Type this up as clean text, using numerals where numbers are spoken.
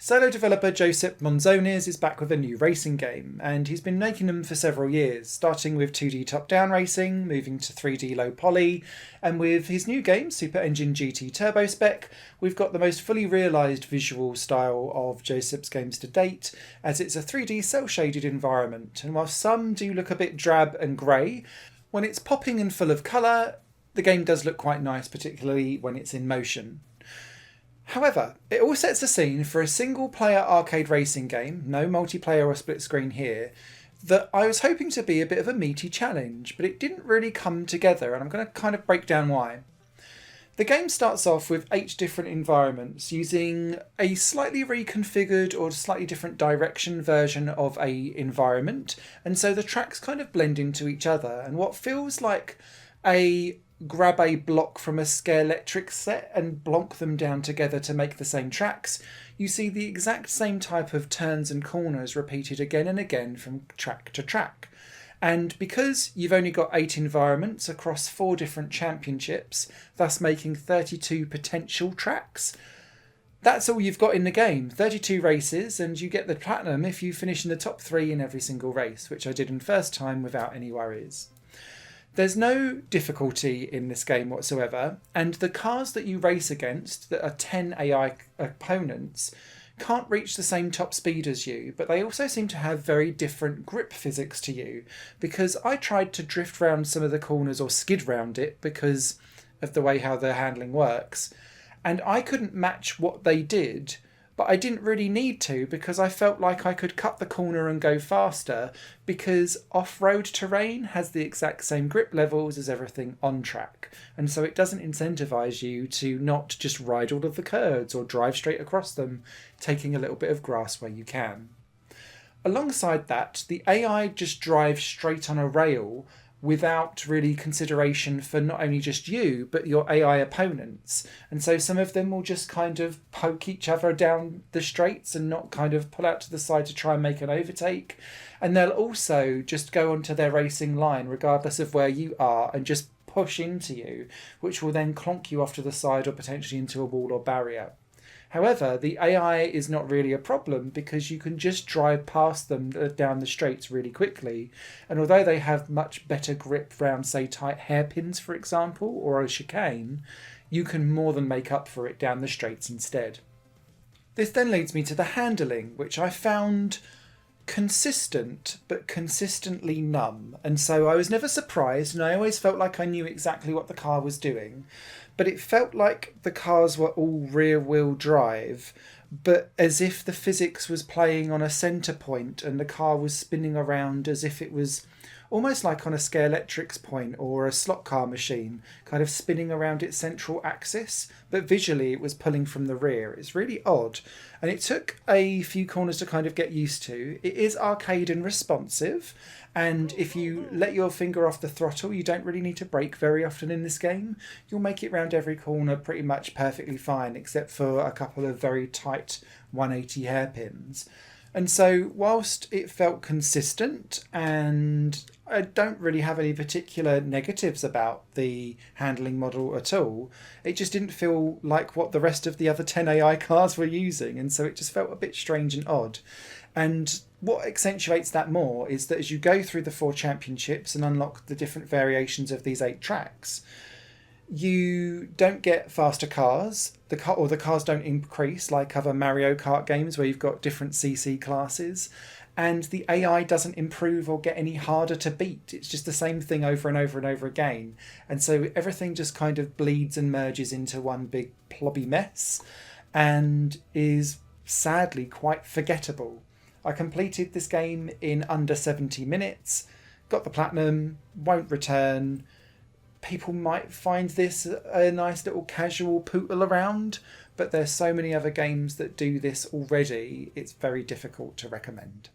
Solo developer Josep Monzones is back with a new racing game, and he's been making them for several years, starting with 2D top-down racing, moving to 3D low poly, and with his new game, Super Engine GT Turbo SPEC, we've got the most fully realised visual style of Jocep's games to date, as it's a 3D cel-shaded environment, and while some do look a bit drab and grey, when it's popping and full of colour, the game does look quite nice, particularly when it's in motion. However, it all sets the scene for a single-player arcade racing game, no multiplayer or split screen here, that I was hoping to be a bit of a meaty challenge, but it didn't really come together, and I'm going to kind of break down why. The game starts off with 8 different environments using a slightly reconfigured or slightly different direction version of a environment, and so the tracks kind of blend into each other, and what feels like a grab a block from a Scalextric set and blonk them down together to make the same tracks, you see the exact same type of turns and corners repeated again and again from track to track. And because you've only got 8 environments across 4 different championships, thus making 32 potential tracks, that's all you've got in the game. 32 races, and you get the platinum if you finish in the top 3 in every single race, which I did in first time without any worries. There's no difficulty in this game whatsoever, and the cars that you race against, that are 10 AI opponents, can't reach the same top speed as you, but they also seem to have very different grip physics to you, because I tried to drift round some of the corners or skid round it because of the way how their handling works, and I couldn't match what they did, but I didn't really need to because I felt like I could cut the corner and go faster because off-road terrain has the exact same grip levels as everything on track, and so it doesn't incentivise you to not just ride all of the curves or drive straight across them, taking a little bit of grass where you can. Alongside that, the AI just drives straight on a rail without really consideration for not only just you, but your AI opponents. And so some of them will just kind of poke each other down the straights and not kind of pull out to the side to try and make an overtake. And they'll also just go onto their racing line, regardless of where you are, and just push into you, which will then clonk you off to the side or potentially into a wall or barrier. However, the AI is not really a problem because you can just drive past them down the straights really quickly. And although they have much better grip around, say, tight hairpins, for example, or a chicane, you can more than make up for it down the straights instead. This then leads me to the handling, which I found consistent, but consistently numb. And so I was never surprised, and I always felt like I knew exactly what the car was doing. But it felt like the cars were all rear-wheel drive, but as if the physics was playing on a centre point and the car was spinning around as if it was almost like on a Scalextric's point or a slot car machine, kind of spinning around its central axis, but visually it was pulling from the rear. It's really odd, and it took a few corners to kind of get used to. It is arcade and responsive, and if you let your finger off the throttle, you don't really need to brake very often in this game. You'll make it round every corner pretty much perfectly fine, except for a couple of very tight 180 hairpins. And so whilst it felt consistent, and I don't really have any particular negatives about the handling model at all, it just didn't feel like what the rest of the other 10 AI cars were using, and so it just felt a bit strange and odd. And what accentuates that more is that as you go through the 4 championships and unlock the different variations of these 8 tracks, you don't get faster cars, the cars don't increase like other Mario Kart games where you've got different CC classes, and the AI doesn't improve or get any harder to beat. It's just the same thing over and over and over again. And so everything just kind of bleeds and merges into one big plobby mess and is sadly quite forgettable. I completed this game in under 70 minutes, got the platinum, won't return. People might find this a nice little casual pootle around, but there's so many other games that do this already, it's very difficult to recommend.